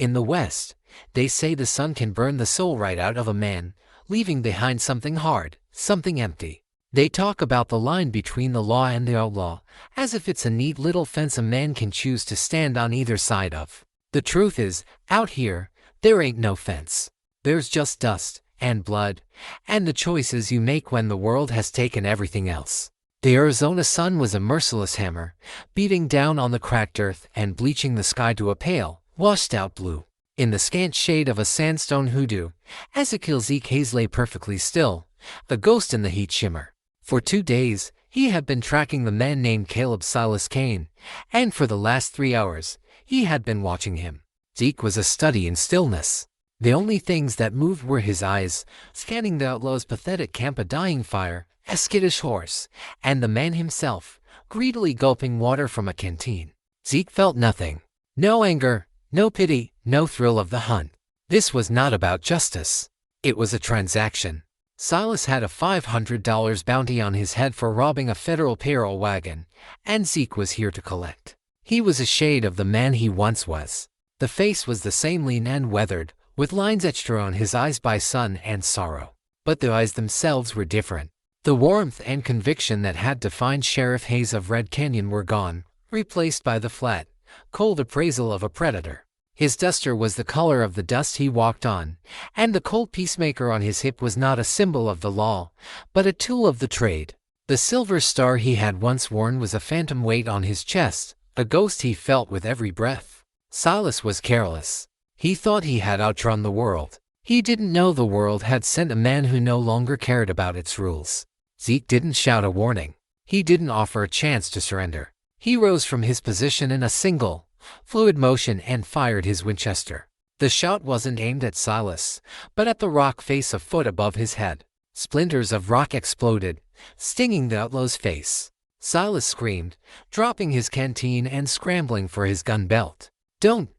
In the West, they say the sun can burn the soul right out of a man, leaving behind something hard, something empty. They talk about the line between the law and the outlaw, as if it's a neat little fence a man can choose to stand on either side of. The truth is, out here, there ain't no fence. There's just dust, and blood, and the choices you make when the world has taken everything else. The Arizona sun was a merciless hammer, beating down on the cracked earth and bleaching the sky to a pale, washed-out blue. In the scant shade of a sandstone hoodoo, Ezekiel Zeke Hayes lay perfectly still, a ghost in the heat shimmer. For 2 days, he had been tracking the man named Caleb Silas Kane, and for the last 3 hours, he had been watching him. Zeke was a study in stillness. The only things that moved were his eyes, scanning the outlaw's pathetic camp, a dying fire, a skittish horse, and the man himself, greedily gulping water from a canteen. Zeke felt nothing. No anger, no pity, no thrill of the hunt. This was not about justice. It was a transaction. Silas had a $500 bounty on his head for robbing a federal payroll wagon, and Zeke was here to collect. He was a shade of the man he once was. The face was the same, lean and weathered, with lines etched around his eyes by sun and sorrow. But the eyes themselves were different. The warmth and conviction that had defined Sheriff Hayes of Red Canyon were gone, replaced by the flat, cold appraisal of a predator. His duster was the color of the dust he walked on, and the cold peacemaker on his hip was not a symbol of the law, but a tool of the trade. The silver star he had once worn was a phantom weight on his chest, a ghost he felt with every breath. Silas was careless. He thought he had outrun the world. He didn't know the world had sent a man who no longer cared about its rules. Zeke didn't shout a warning. He didn't offer a chance to surrender. He rose from his position in a single, fluid motion and fired his Winchester. The shot wasn't aimed at Silas, but at the rock face a foot above his head. Splinters of rock exploded, stinging the outlaw's face. Silas screamed, dropping his canteen and scrambling for his gun belt. "Don't!"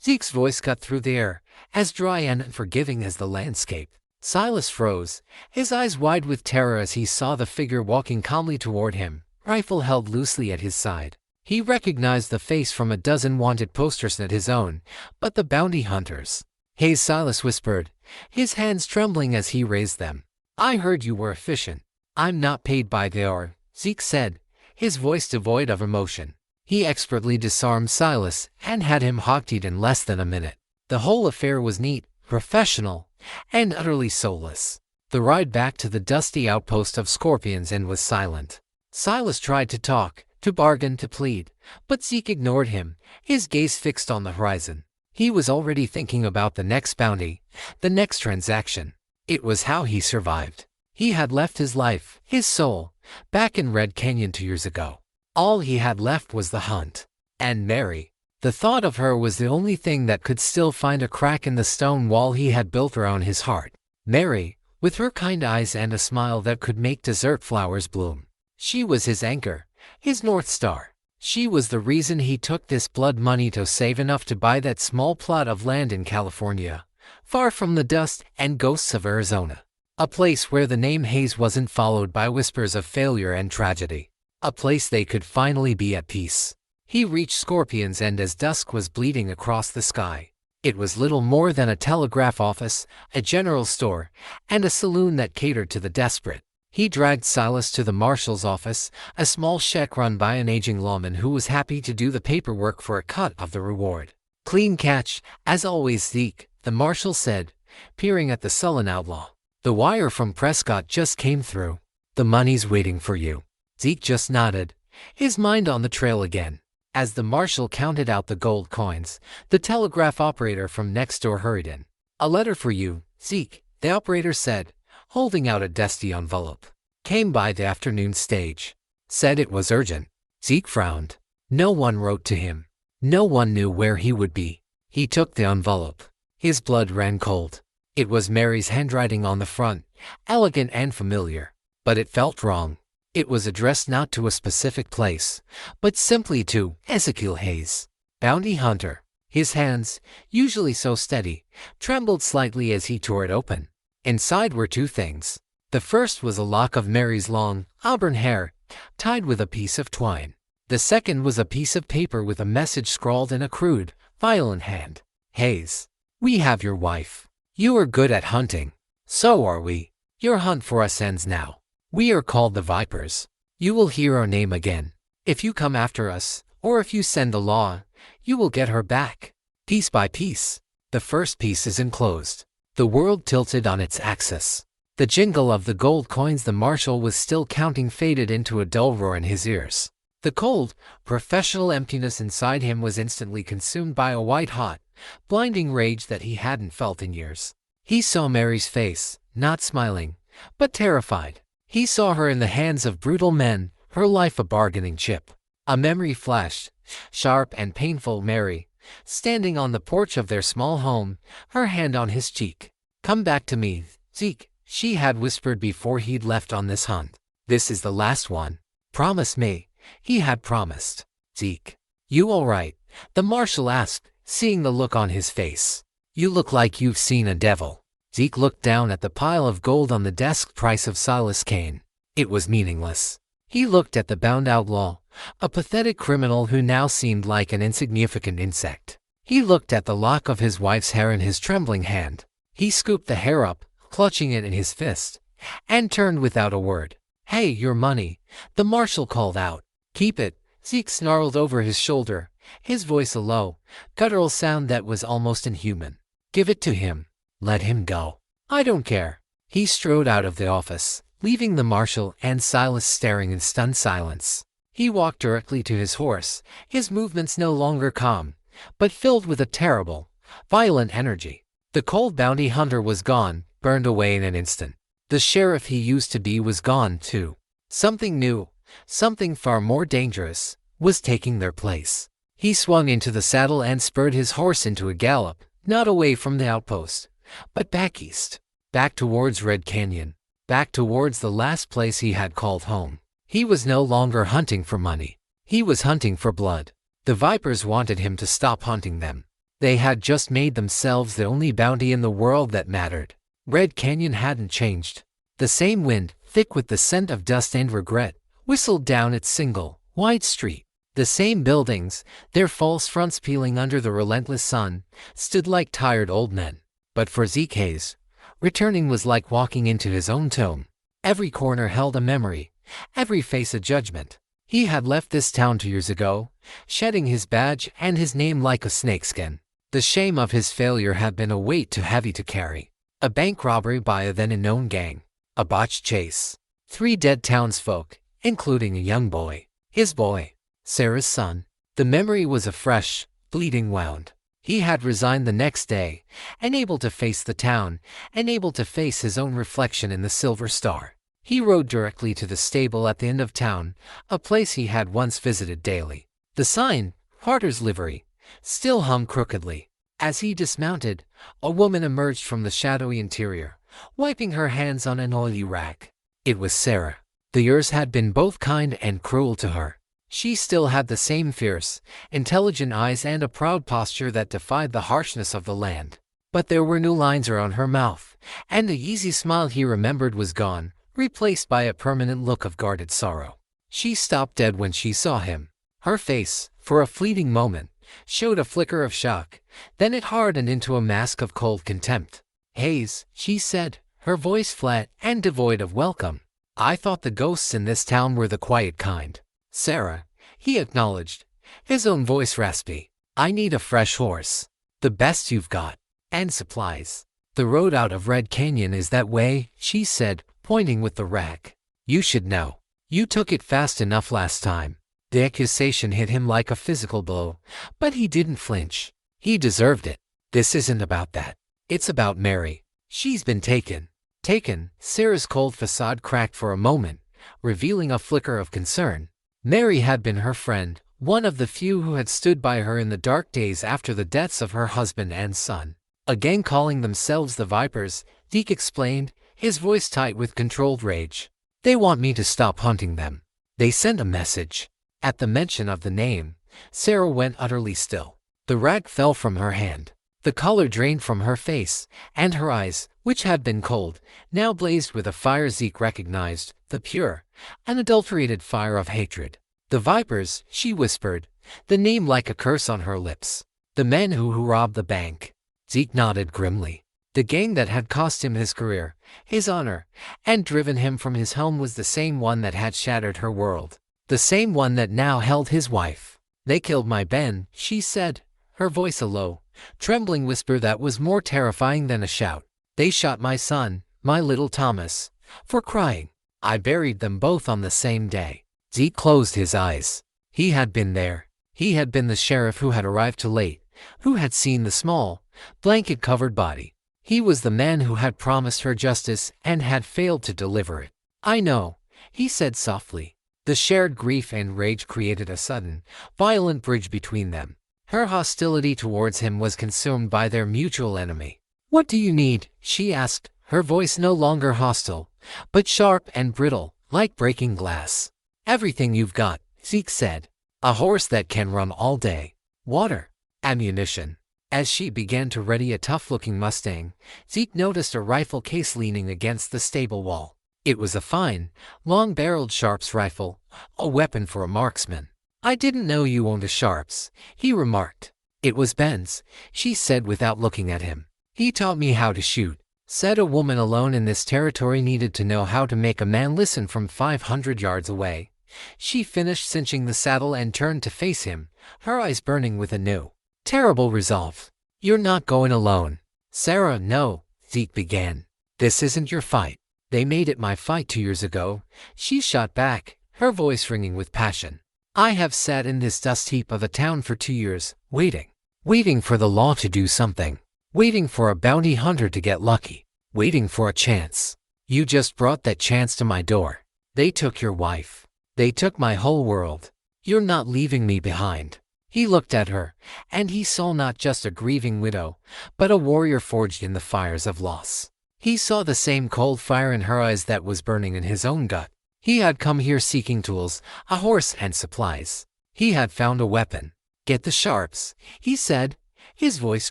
Zeke's voice cut through the air, as dry and unforgiving as the landscape. Silas froze, his eyes wide with terror as he saw the figure walking calmly toward him, rifle held loosely at his side. He recognized the face from a dozen wanted posters, not his own, but the bounty hunter's. "Hey," Silas whispered, his hands trembling as he raised them. "I heard you were efficient." "I'm not paid by the hour," Zeke said, his voice devoid of emotion. He expertly disarmed Silas and had him hockeyed in less than a minute. The whole affair was neat, professional, and utterly soulless. The ride back to the dusty outpost of Scorpion's End was silent. Silas tried to talk, to bargain, to plead, but Zeke ignored him, his gaze fixed on the horizon. He was already thinking about the next bounty, the next transaction. It was how he survived. He had left his life, his soul, back in Red Canyon 2 years ago. All he had left was the hunt. And Mary. The thought of her was the only thing that could still find a crack in the stone wall he had built around his heart. Mary, with her kind eyes and a smile that could make desert flowers bloom. She was his anchor, his North Star. She was the reason he took this blood money to save enough to buy that small plot of land in California, far from the dust and ghosts of Arizona. A place where the name Hayes wasn't followed by whispers of failure and tragedy. A place they could finally be at peace. He reached Scorpion's End as dusk was bleeding across the sky. It was little more than a telegraph office, a general store, and a saloon that catered to the desperate. He dragged Silas to the marshal's office, a small shack run by an aging lawman who was happy to do the paperwork for a cut of the reward. "Clean catch, as always, Zeke," the marshal said, peering at the sullen outlaw. "The wire from Prescott just came through. The money's waiting for you." Zeke just nodded, his mind on the trail again. As the marshal counted out the gold coins, the telegraph operator from next door hurried in. "A letter for you, Zeke," the operator said, holding out a dusty envelope. "Came by the afternoon stage. Said it was urgent." Zeke frowned. No one wrote to him. No one knew where he would be. He took the envelope. His blood ran cold. It was Mary's handwriting on the front, elegant and familiar. But it felt wrong. It was addressed not to a specific place, but simply to Ezekiel Hayes, bounty hunter. His hands, usually so steady, trembled slightly as he tore it open. Inside were 2 things. The first was a lock of Mary's long, auburn hair, tied with a piece of twine. The second was a piece of paper with a message scrawled in a crude, violent hand. Hayes, we have your wife. You are good at hunting. So are we. Your hunt for us ends now. We are called the Vipers. You will hear our name again. If you come after us, or if you send the law, you will get her back. Piece by piece. The first piece is enclosed. The world tilted on its axis. The jingle of the gold coins the marshal was still counting faded into a dull roar in his ears. The cold, professional emptiness inside him was instantly consumed by a white-hot, blinding rage that he hadn't felt in years. He saw Mary's face, not smiling, but terrified. He saw her in the hands of brutal men, her life a bargaining chip. A memory flashed, sharp and painful. Mary, standing on the porch of their small home, her hand on his cheek. "Come back to me, Zeke," she had whispered before he'd left on this hunt. "This is the last one. Promise me." He had promised. "Zeke, you all right?" the marshal asked, seeing the look on his face. "You look like you've seen a devil." Zeke looked down at the pile of gold on the desk. Price of Silas Kane. It was meaningless. He looked at the bound outlaw, a pathetic criminal who now seemed like an insignificant insect. He looked at the lock of his wife's hair in his trembling hand. He scooped the hair up, clutching it in his fist, and turned without a word. "Hey, your money," the marshal called out. "Keep it," Zeke snarled over his shoulder, his voice a low, guttural sound that was almost inhuman. "Give it to him. Let him go." "I don't care." He strode out of the office, leaving the marshal and Silas staring in stunned silence. He walked directly to his horse, his movements no longer calm, but filled with a terrible, violent energy. The cold bounty hunter was gone, burned away in an instant. The sheriff he used to be was gone too. Something new, something far more dangerous, was taking their place. He swung into the saddle and spurred his horse into a gallop, not away from the outpost, but back east, back towards Red Canyon, back towards the last place he had called home. He was no longer hunting for money. He was hunting for blood. The Vipers wanted him to stop hunting them. They had just made themselves the only bounty in the world that mattered. Red Canyon hadn't changed. The same wind, thick with the scent of dust and regret, whistled down its single, wide street. The same buildings, their false fronts peeling under the relentless sun, stood like tired old men. But for Zeke Hayes, returning was like walking into his own tomb. Every corner held a memory, every face a judgment. He had left this town 2 years ago, shedding his badge and his name like a snakeskin. The shame of his failure had been a weight too heavy to carry. A bank robbery by a then-unknown gang. A botched chase. 3 dead townsfolk, including a young boy. His boy. Sarah's son. The memory was a fresh, bleeding wound. He had resigned the next day, unable to face the town, unable to face his own reflection in the Silver Star. He rode directly to the stable at the end of town, a place he had once visited daily. The sign, Harter's livery, still hung crookedly. As he dismounted, a woman emerged from the shadowy interior, wiping her hands on an oily rag. It was Sarah. The years had been both kind and cruel to her. She still had the same fierce, intelligent eyes and a proud posture that defied the harshness of the land. But there were new lines around her mouth, and the easy smile he remembered was gone, replaced by a permanent look of guarded sorrow. She stopped dead when she saw him. Her face, for a fleeting moment, showed a flicker of shock, then it hardened into a mask of cold contempt. "Hayes," she said, her voice flat and devoid of welcome. "I thought the ghosts in this town were the quiet kind." "Sarah," he acknowledged, his own voice raspy. "I need a fresh horse. The best you've got. And supplies." "The road out of Red Canyon is that way," she said, pointing with the rag. "You should know. You took it fast enough last time." The accusation hit him like a physical blow, but he didn't flinch. He deserved it. "This isn't about that. It's about Mary. She's been taken." Taken? Sarah's cold facade cracked for a moment, revealing a flicker of concern. Mary had been her friend, one of the few who had stood by her in the dark days after the deaths of her husband and son. "A gang calling themselves the Vipers," Deke explained, his voice tight with controlled rage. "They want me to stop hunting them. They sent a message." At the mention of the name, Sarah went utterly still. The rag fell from her hand. The color drained from her face, and her eyes, which had been cold, now blazed with a fire Zeke recognized, the pure, unadulterated fire of hatred. "The Vipers," she whispered, the name like a curse on her lips. The men who robbed the bank. Zeke nodded grimly. The gang that had cost him his career, his honor, and driven him from his home was the same one that had shattered her world. The same one that now held his wife. They killed my Ben, she said, her voice a low, trembling whisper that was more terrifying than a shout. They shot my son, my little Thomas, for crying. I buried them both on the same day. Zeke closed his eyes. He had been there. He had been the sheriff who had arrived too late, who had seen the small, blanket-covered body. He was the man who had promised her justice and had failed to deliver it. I know, he said softly. The shared grief and rage created a sudden, violent bridge between them. Her hostility towards him was consumed by their mutual enemy. What do you need? She asked, her voice no longer hostile, but sharp and brittle, like breaking glass. Everything you've got, Zeke said. A horse that can run all day. Water. Ammunition. As she began to ready a tough-looking Mustang, Zeke noticed a rifle case leaning against the stable wall. It was a fine, long-barreled Sharps rifle, a weapon for a marksman. I didn't know you owned a Sharps, he remarked. It was Ben's, she said without looking at him. He taught me how to shoot. Said a woman alone in this territory needed to know how to make a man listen from 500 yards away. She finished cinching the saddle and turned to face him, her eyes burning with a new, terrible resolve. You're not going alone. Sarah, no, Zeke began. This isn't your fight. They made it my fight 2 years ago. She shot back, her voice ringing with passion. I have sat in this dust heap of a town for 2 years, waiting for the law to do something, waiting for a bounty hunter to get lucky, waiting for a chance. You just brought that chance to my door. They took your wife. They took my whole world. You're not leaving me behind. He looked at her, and he saw not just a grieving widow, but a warrior forged in the fires of loss. He saw the same cold fire in her eyes that was burning in his own gut. He had come here seeking tools, a horse and supplies. He had found a weapon. Get the Sharps, he said, his voice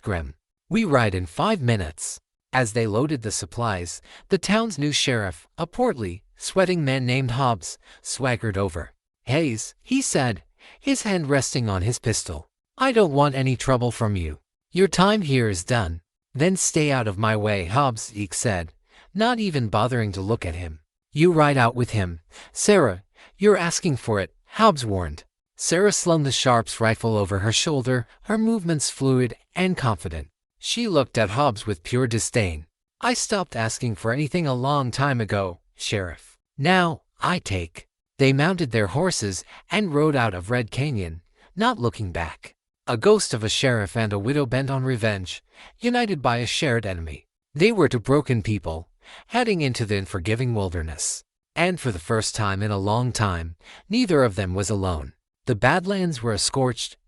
grim. We ride in 5 minutes. As they loaded the supplies, the town's new sheriff, a portly, sweating man named Hobbs, swaggered over. Hayes, he said, his hand resting on his pistol. I don't want any trouble from you. Your time here is done. Then stay out of my way, Hobbs, Zeke said, not even bothering to look at him. You ride out with him. Sarah, you're asking for it, Hobbs warned. Sarah slung the Sharps rifle over her shoulder, her movements fluid and confident. She looked at Hobbs with pure disdain. I stopped asking for anything a long time ago, Sheriff. Now, I take. They mounted their horses and rode out of Red Canyon, not looking back. A ghost of a sheriff and a widow bent on revenge, united by a shared enemy. They were two broken people, heading into the unforgiving wilderness. And for the first time in a long time, neither of them was alone. The Badlands were a scorched,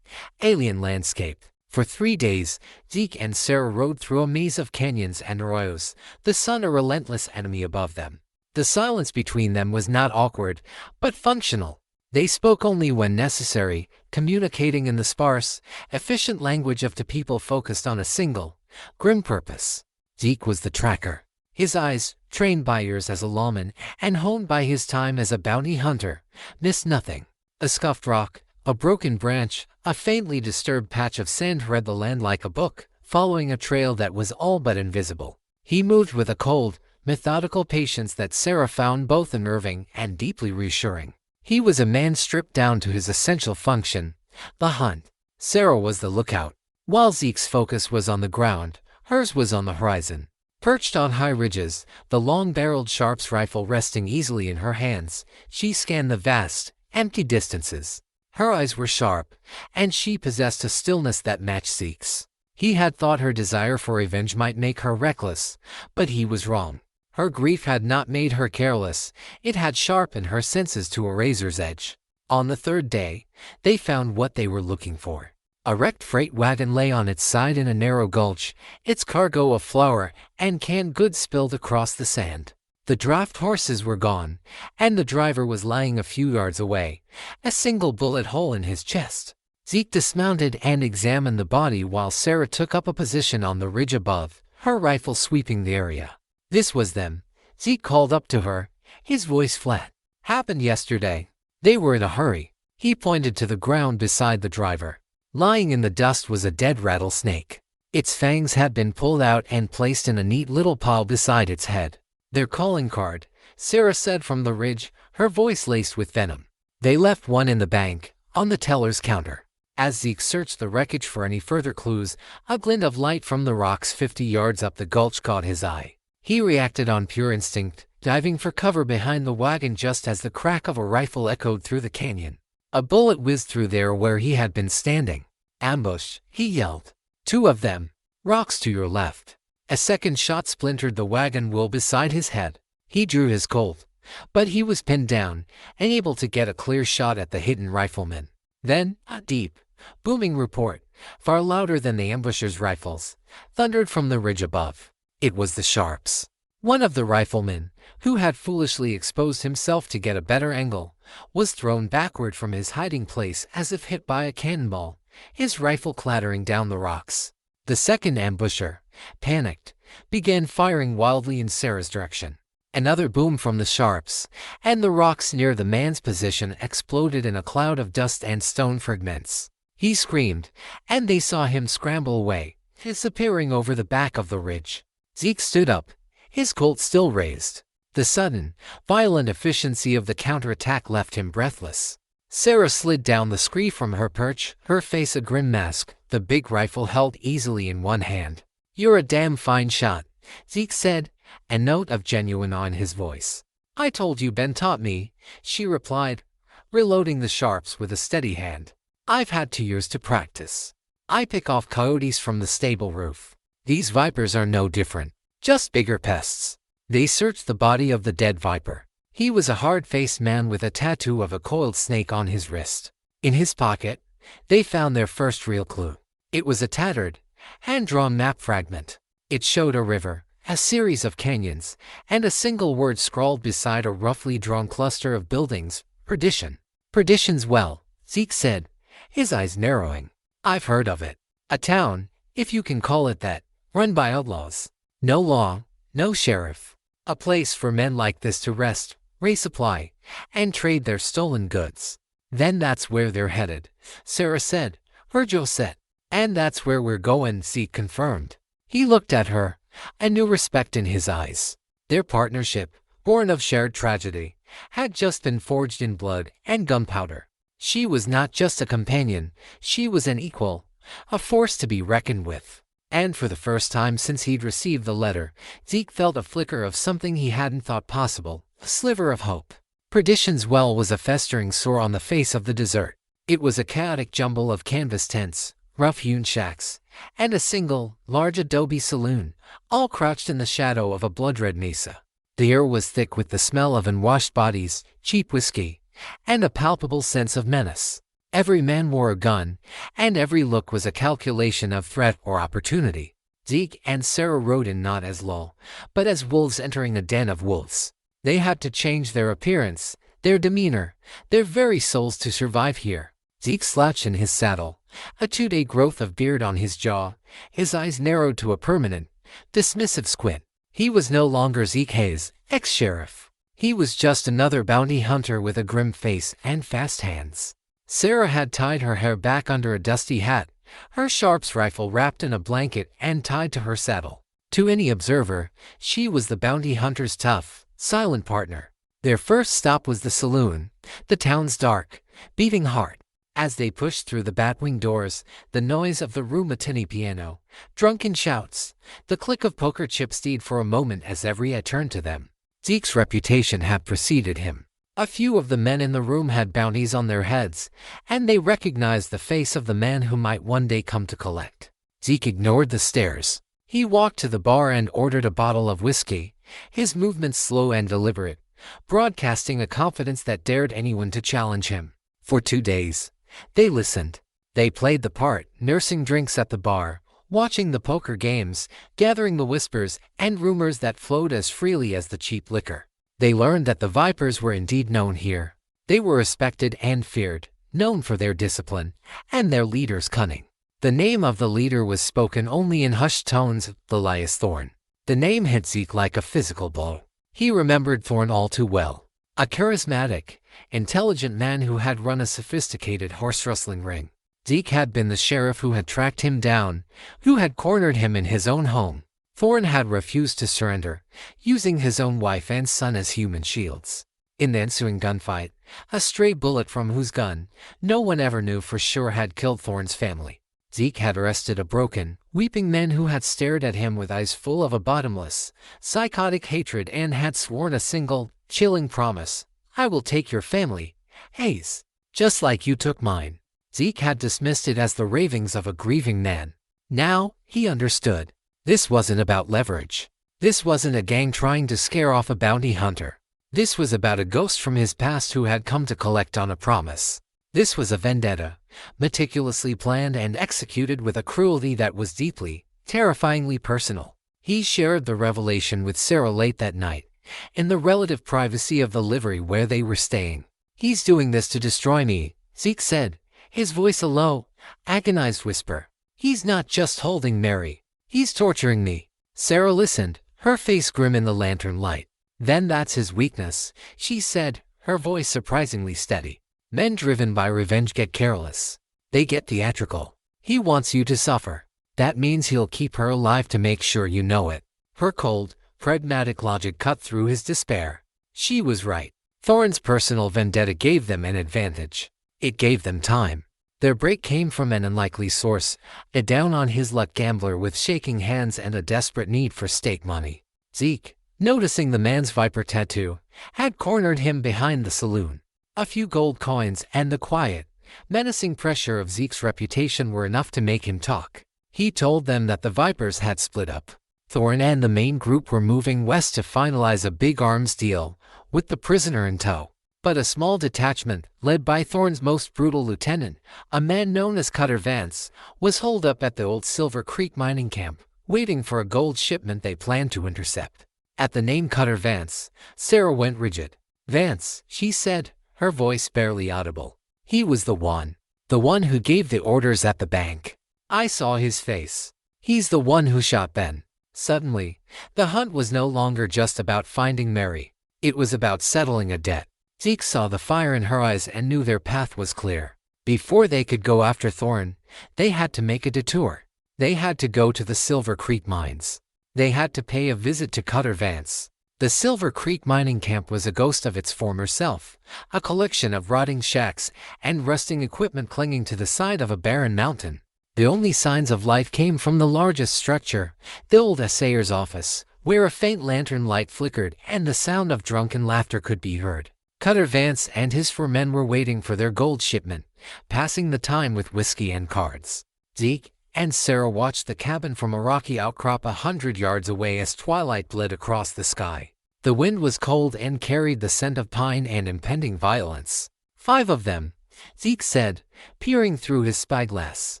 alien landscape. For 3 days, Zeke and Sarah rode through a maze of canyons and arroyos, the sun a relentless enemy above them. The silence between them was not awkward, but functional. They spoke only when necessary, communicating in the sparse, efficient language of two people focused on a single, grim purpose. Zeke was the tracker. His eyes, trained by years as a lawman and honed by his time as a bounty hunter, missed nothing. A scuffed rock, a broken branch, a faintly disturbed patch of sand read the land like a book, following a trail that was all but invisible. He moved with a cold, methodical patience that Sarah found both unnerving and deeply reassuring. He was a man stripped down to his essential function, the hunt. Sarah was the lookout. While Zeke's focus was on the ground, hers was on the horizon. Perched on high ridges, the long-barreled Sharps rifle resting easily in her hands, she scanned the vast, empty distances. Her eyes were sharp, and she possessed a stillness that matched Zeke's. He had thought her desire for revenge might make her reckless, but he was wrong. Her grief had not made her careless, it had sharpened her senses to a razor's edge. On the 3rd day, they found what they were looking for. A wrecked freight wagon lay on its side in a narrow gulch, its cargo of flour and canned goods spilled across the sand. The draft horses were gone, and the driver was lying a few yards away, a single bullet hole in his chest. Zeke dismounted and examined the body while Sarah took up a position on the ridge above, her rifle sweeping the area. This was them. Zeke called up to her, his voice flat. Happened yesterday. They were in a hurry. He pointed to the ground beside the driver. Lying in the dust was a dead rattlesnake. Its fangs had been pulled out and placed in a neat little pile beside its head. "Their calling card," Sarah said from the ridge, her voice laced with venom. They left one in the bank, on the teller's counter. As Zeke searched the wreckage for any further clues, a glint of light from the rocks 50 yards up the gulch caught his eye. He reacted on pure instinct, diving for cover behind the wagon just as the crack of a rifle echoed through the canyon. A bullet whizzed through there where he had been standing. "Ambush," he yelled. "Two of them. Rocks to your left." A second shot splintered the wagon wheel beside his head. He drew his Colt, but he was pinned down, unable to get a clear shot at the hidden rifleman. Then, a deep, booming report, far louder than the ambusher's rifles, thundered from the ridge above. It was the Sharps. One of the riflemen, who had foolishly exposed himself to get a better angle, was thrown backward from his hiding place as if hit by a cannonball, his rifle clattering down the rocks. The second ambusher, panicked, began firing wildly in Sarah's direction. Another boom from the Sharps, and the rocks near the man's position exploded in a cloud of dust and stone fragments. He screamed, and they saw him scramble away, disappearing over the back of the ridge. Zeke stood up, his Colt still raised. The sudden, violent efficiency of the counterattack left him breathless. Sarah slid down the scree from her perch, her face a grim mask, the big rifle held easily in one hand. "You're a damn fine shot," Zeke said, a note of genuine awe in his voice. "I told you Ben taught me," she replied, reloading the Sharps with a steady hand. "I've had 2 years to practice. I pick off coyotes from the stable roof. These vipers are no different, just bigger pests." They searched the body of the dead viper. He was a hard-faced man with a tattoo of a coiled snake on his wrist. In his pocket, they found their first real clue. It was a tattered, hand-drawn map fragment. It showed a river, a series of canyons, and a single word scrawled beside a roughly drawn cluster of buildings: perdition. "Perdition's well," Zeke said, his eyes narrowing. "I've heard of it. A town, if you can call it that, run by outlaws. No law, no sheriff. A place for men like this to rest, resupply, and trade their stolen goods." "Then that's where they're headed," Sarah said, her jaw set. "And that's where we're going," Zeke confirmed. He looked at her, a new respect in his eyes. Their partnership, born of shared tragedy, had just been forged in blood and gunpowder. She was not just a companion, she was an equal, a force to be reckoned with. And for the first time since he'd received the letter, Zeke felt a flicker of something he hadn't thought possible, a sliver of hope. Perdition's well was a festering sore on the face of the desert. It was a chaotic jumble of canvas tents, rough-hewn shacks, and a single, large adobe saloon, all crouched in the shadow of a blood-red mesa. The air was thick with the smell of unwashed bodies, cheap whiskey, and a palpable sense of menace. Every man wore a gun, and every look was a calculation of threat or opportunity. Zeke and Sarah rode in not as law, but as wolves entering a den of wolves. They had to change their appearance, their demeanor, their very souls to survive here. Zeke slouched in his saddle, a 2-day growth of beard on his jaw, his eyes narrowed to a permanent, dismissive squint. He was no longer Zeke Hayes, ex-sheriff. He was just another bounty hunter with a grim face and fast hands. Sarah had tied her hair back under a dusty hat, her Sharps rifle wrapped in a blanket and tied to her saddle. To any observer, she was the bounty hunter's tough, silent partner. Their first stop was the saloon, the town's dark, beating heart. As they pushed through the batwing doors, the noise of the roomatini piano, drunken shouts, the click of poker chips stayed for a moment as every eye turned to them. Zeke's reputation had preceded him. A few of the men in the room had bounties on their heads, and they recognized the face of the man who might one day come to collect. Zeke ignored the stares. He walked to the bar and ordered a bottle of whiskey, his movements slow and deliberate, broadcasting a confidence that dared anyone to challenge him. For 2 days, they listened. They played the part, nursing drinks at the bar, watching the poker games, gathering the whispers and rumors that flowed as freely as the cheap liquor. They learned that the Vipers were indeed known here. They were respected and feared, known for their discipline and their leader's cunning. The name of the leader was spoken only in hushed tones, Elias Thorne. The name hit Zeke like a physical blow. He remembered Thorne all too well. A charismatic, intelligent man who had run a sophisticated horse-rustling ring. Zeke had been the sheriff who had tracked him down, who had cornered him in his own home. Thorne had refused to surrender, using his own wife and son as human shields. In the ensuing gunfight, a stray bullet from whose gun, no one ever knew for sure, had killed Thorne's family. Zeke had arrested a broken, weeping man who had stared at him with eyes full of a bottomless, psychotic hatred and had sworn a single, chilling promise: "I will take your family, Hayes, just like you took mine." Zeke had dismissed it as the ravings of a grieving man. Now, he understood. This wasn't about leverage. This wasn't a gang trying to scare off a bounty hunter. This was about a ghost from his past who had come to collect on a promise. This was a vendetta, meticulously planned and executed with a cruelty that was deeply, terrifyingly personal. He shared the revelation with Sarah late that night, in the relative privacy of the livery where they were staying. "He's doing this to destroy me," Zeke said, his voice a low, agonized whisper. "He's not just holding Mary. He's torturing me." Sarah listened, her face grim in the lantern light. "Then that's his weakness," she said, her voice surprisingly steady. "Men driven by revenge get careless. They get theatrical. He wants you to suffer. That means he'll keep her alive to make sure you know it." Her cold, pragmatic logic cut through his despair. She was right. Thorne's personal vendetta gave them an advantage. It gave them time. Their break came from an unlikely source, a down-on-his-luck gambler with shaking hands and a desperate need for stake money. Zeke, noticing the man's viper tattoo, had cornered him behind the saloon. A few gold coins and the quiet, menacing pressure of Zeke's reputation were enough to make him talk. He told them that the Vipers had split up. Thorne and the main group were moving west to finalize a big arms deal, with the prisoner in tow. But a small detachment, led by Thorne's most brutal lieutenant, a man known as Cutter Vance, was holed up at the old Silver Creek mining camp, waiting for a gold shipment they planned to intercept. At the name Cutter Vance, Sarah went rigid. "Vance," she said, her voice barely audible. "He was the one who gave the orders at the bank. I saw his face. He's the one who shot Ben." Suddenly, the hunt was no longer just about finding Mary. It was about settling a debt. Zeke saw the fire in her eyes and knew their path was clear. Before they could go after Thorne, they had to make a detour. They had to go to the Silver Creek mines. They had to pay a visit to Cutter Vance. The Silver Creek mining camp was a ghost of its former self, a collection of rotting shacks and rusting equipment clinging to the side of a barren mountain. The only signs of life came from the largest structure, the old assayer's office, where a faint lantern light flickered and the sound of drunken laughter could be heard. Cutter Vance and his 4 men were waiting for their gold shipment, passing the time with whiskey and cards. Zeke and Sarah watched the cabin from a rocky outcrop 100 yards away as twilight bled across the sky. The wind was cold and carried the scent of pine and impending violence. 5 of them, Zeke said, peering through his spyglass.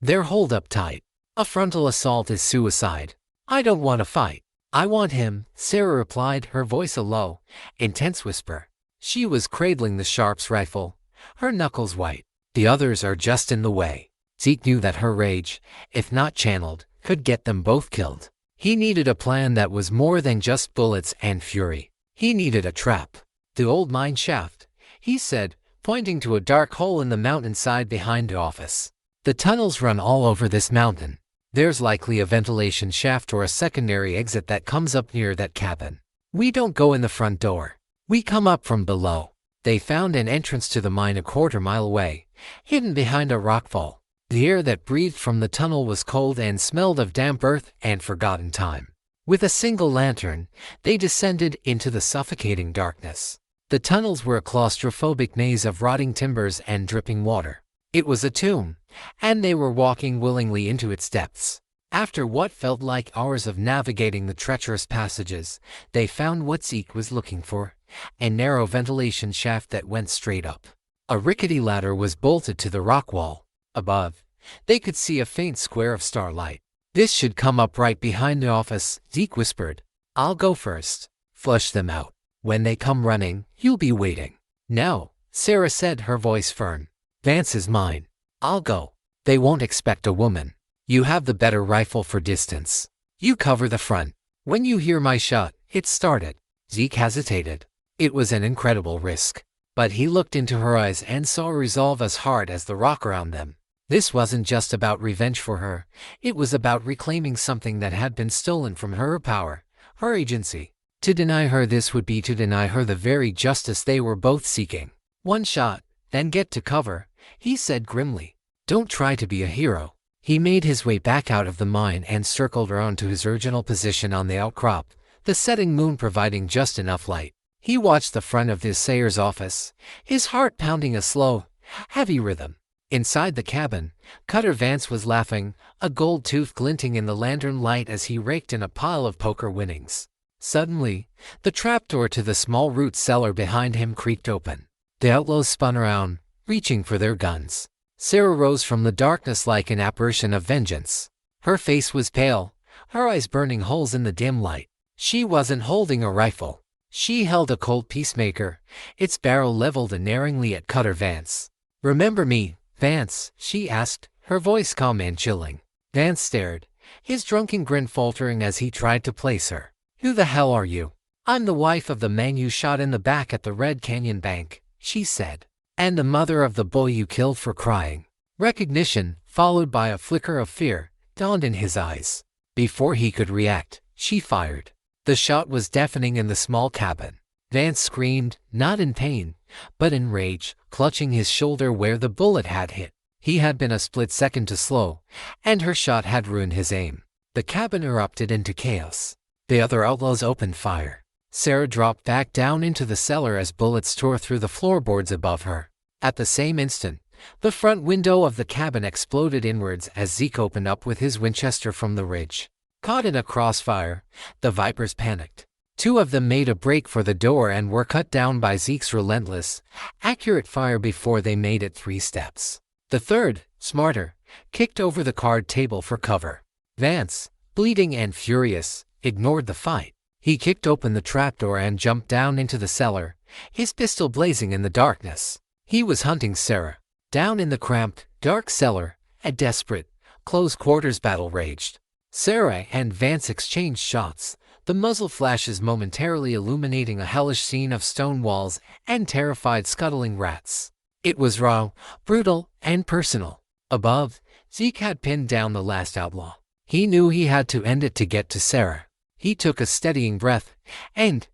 "They're holed up tight. A frontal assault is suicide. I don't want to fight. I want him," Sarah replied, her voice a low, intense whisper. She was cradling the Sharps rifle, her knuckles white. "The others are just in the way." Zeke knew that her rage, if not channeled, could get them both killed. He needed a plan that was more than just bullets and fury. He needed a trap. "The old mine shaft," he said, pointing to a dark hole in the mountainside behind the office. "The tunnels run all over this mountain. There's likely a ventilation shaft or a secondary exit that comes up near that cabin. We don't go in the front door. We come up from below." They found an entrance to the mine a quarter-mile away, hidden behind a rockfall. The air that breathed from the tunnel was cold and smelled of damp earth and forgotten time. With a single lantern, they descended into the suffocating darkness. The tunnels were a claustrophobic maze of rotting timbers and dripping water. It was a tomb, and they were walking willingly into its depths. After what felt like hours of navigating the treacherous passages, they found what Zeke was looking for, a narrow ventilation shaft that went straight up. A rickety ladder was bolted to the rock wall. Above, they could see a faint square of starlight. "This should come up right behind the office," Zeke whispered. "I'll go first. Flush them out. When they come running, you'll be waiting." "No," Sarah said, her voice firm. "Vance is mine. I'll go. They won't expect a woman. You have the better rifle for distance. You cover the front. When you hear my shot, it started." Zeke hesitated. It was an incredible risk. But he looked into her eyes and saw resolve as hard as the rock around them. This wasn't just about revenge for her, it was about reclaiming something that had been stolen from her: power, her agency. To deny her this would be to deny her the very justice they were both seeking. "One shot, then get to cover," he said grimly. "Don't try to be a hero." He made his way back out of the mine and circled around to his original position on the outcrop, the setting moon providing just enough light. He watched the front of the assayer's office, his heart pounding a slow, heavy rhythm. Inside the cabin, Cutter Vance was laughing, a gold tooth glinting in the lantern light as he raked in a pile of poker winnings. Suddenly, the trapdoor to the small root cellar behind him creaked open. The outlaws spun around, reaching for their guns. Sarah rose from the darkness like an apparition of vengeance. Her face was pale, her eyes burning holes in the dim light. She wasn't holding a rifle. She held a Colt Peacemaker, its barrel leveled unerringly at Cutter Vance. "Remember me, Vance?" she asked, her voice calm and chilling. Vance stared, his drunken grin faltering as he tried to place her. "Who the hell are you?" "I'm the wife of the man you shot in the back at the Red Canyon Bank," she said. "And the mother of the boy you killed for crying." Recognition, followed by a flicker of fear, dawned in his eyes. Before he could react, she fired. The shot was deafening in the small cabin. Vance screamed, not in pain, but in rage, clutching his shoulder where the bullet had hit. He had been a split second too slow, and her shot had ruined his aim. The cabin erupted into chaos. The other outlaws opened fire. Sarah dropped back down into the cellar as bullets tore through the floorboards above her. At the same instant, the front window of the cabin exploded inwards as Zeke opened up with his Winchester from the ridge. Caught in a crossfire, the Vipers panicked. Two of them made a break for the door and were cut down by Zeke's relentless, accurate fire before they made it 3 steps. The third, smarter, kicked over the card table for cover. Vance, bleeding and furious, ignored the fight. He kicked open the trapdoor and jumped down into the cellar, his pistol blazing in the darkness. He was hunting Sarah. Down in the cramped, dark cellar, a desperate, close-quarters battle raged. Sarah and Vance exchanged shots, the muzzle flashes momentarily illuminating a hellish scene of stone walls and terrified scuttling rats. It was raw, brutal, and personal. Above, Zeke had pinned down the last outlaw. He knew he had to end it to get to Sarah. He took a steadying breath and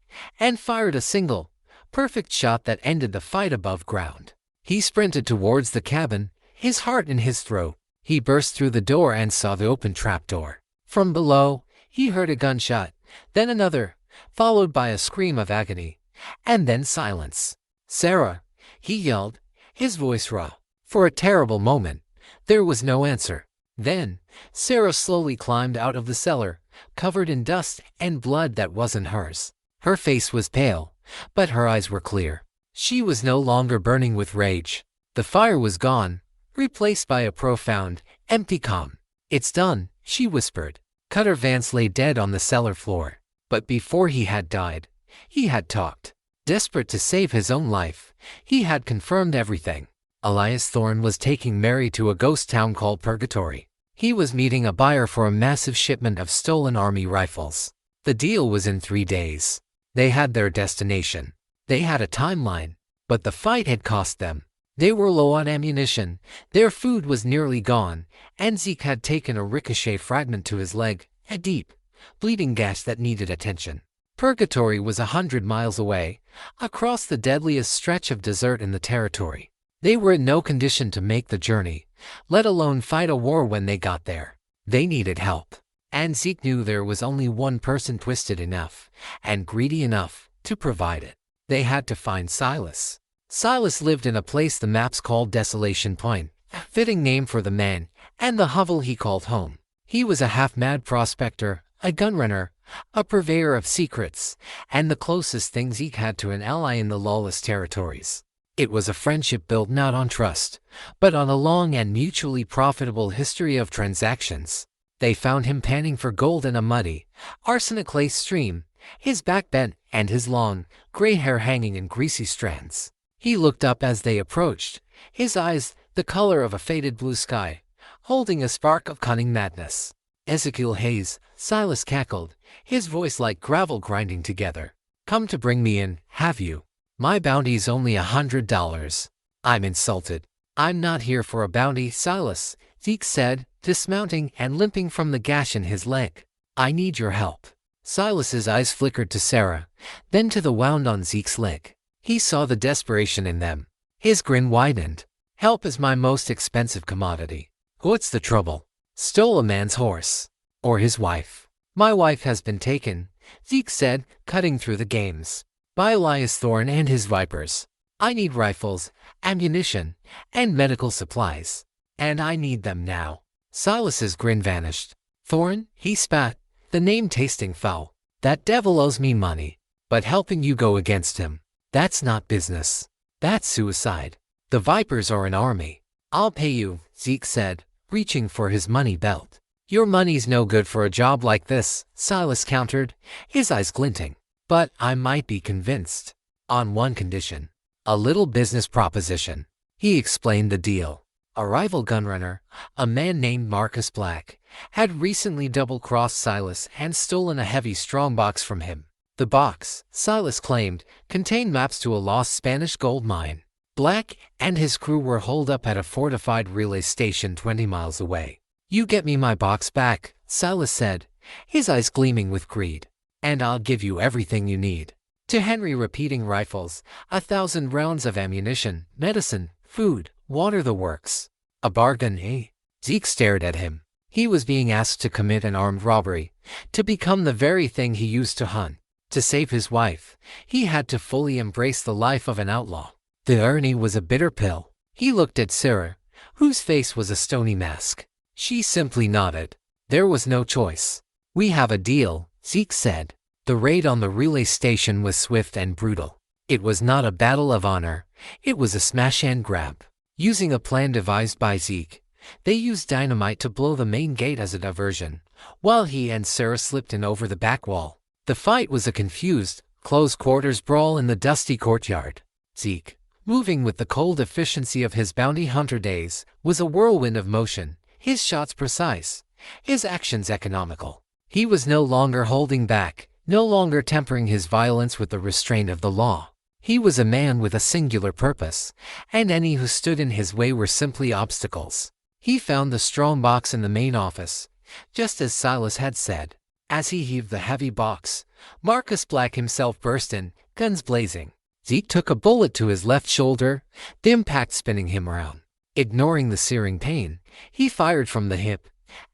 fired a single, perfect shot that ended the fight above ground. He sprinted towards the cabin, his heart in his throat. He burst through the door and saw the open trapdoor. From below, he heard a gunshot, then another, followed by a scream of agony, and then silence. "Sarah," he yelled, his voice raw. For a terrible moment, there was no answer. Then, Sarah slowly climbed out of the cellar, covered in dust and blood that wasn't hers. Her face was pale, but her eyes were clear. She was no longer burning with rage. The fire was gone, replaced by a profound, empty calm. "It's done," she whispered. Cutter Vance lay dead on the cellar floor. But before he had died, he had talked. Desperate to save his own life, he had confirmed everything. Elias Thorne was taking Mary to a ghost town called Purgatory. He was meeting a buyer for a massive shipment of stolen army rifles. The deal was in 3 days. They had their destination. They had a timeline, but the fight had cost them. They were low on ammunition, their food was nearly gone, and Zeke had taken a ricochet fragment to his leg, a deep, bleeding gash that needed attention. Purgatory was 100 miles away, across the deadliest stretch of desert in the territory. They were in no condition to make the journey, let alone fight a war when they got there. They needed help. And Zeke knew there was only one person twisted enough, and greedy enough, to provide it. They had to find Silas. Silas lived in a place the maps called Desolation Point, a fitting name for the man, and the hovel he called home. He was a half-mad prospector, a gunrunner, a purveyor of secrets, and the closest thing Zeke had to an ally in the lawless territories. It was a friendship built not on trust, but on a long and mutually profitable history of transactions. They found him panning for gold in a muddy, arsenic-laced stream, his back bent and his long, gray hair hanging in greasy strands. He looked up as they approached, his eyes the color of a faded blue sky, holding a spark of cunning madness. "Ezekiel Hayes," Silas cackled, his voice like gravel grinding together. "Come to bring me in, have you? My bounty's only $100. I'm insulted." I'm not here for a bounty, Silas, Zeke said, dismounting and limping from the gash in his leg. I need your help. Silas's eyes flickered to Sarah, then to the wound on Zeke's leg. He saw the desperation in them. His grin widened. Help is my most expensive commodity. What's the trouble? Stole a man's horse. Or his wife. My wife has been taken, Zeke said, cutting through the games. By Elias Thorne and his vipers. I need rifles, ammunition, and medical supplies. And I need them now. Silas's grin vanished. Thorne, he spat, the name tasting foul. That devil owes me money. But helping you go against him, that's not business. That's suicide. The vipers are an army. I'll pay you, Zeke said, reaching for his money belt. Your money's no good for a job like this, Silas countered, his eyes glinting. But I might be convinced. On one condition. A little business proposition. He explained the deal. A rival gunrunner, a man named Marcus Black, had recently double-crossed Silas and stolen a heavy strongbox from him. The box, Silas claimed, contained maps to a lost Spanish gold mine. Black and his crew were holed up at a fortified relay station 20 miles away. You get me my box back, Silas said, his eyes gleaming with greed. And I'll give you everything you need. To Henry, repeating rifles, 1,000 rounds of ammunition, medicine, food, water, the works. A bargain, eh? Zeke stared at him. He was being asked to commit an armed robbery, to become the very thing he used to hunt. To save his wife, he had to fully embrace the life of an outlaw. The irony was a bitter pill. He looked at Sarah, whose face was a stony mask. She simply nodded. There was no choice. We have a deal, Zeke said. The raid on the relay station was swift and brutal. It was not a battle of honor. It was a smash and grab. Using a plan devised by Zeke, they used dynamite to blow the main gate as a diversion, while he and Sarah slipped in over the back wall. The fight was a confused, close-quarters brawl in the dusty courtyard. Zeke, moving with the cold efficiency of his bounty hunter days, was a whirlwind of motion, his shots precise, his actions economical. He was no longer holding back, no longer tempering his violence with the restraint of the law. He was a man with a singular purpose, and any who stood in his way were simply obstacles. He found the strong box in the main office, just as Silas had said. As he heaved the heavy box, Marcus Black himself burst in, guns blazing. Zeke took a bullet to his left shoulder, the impact spinning him around. Ignoring the searing pain, he fired from the hip,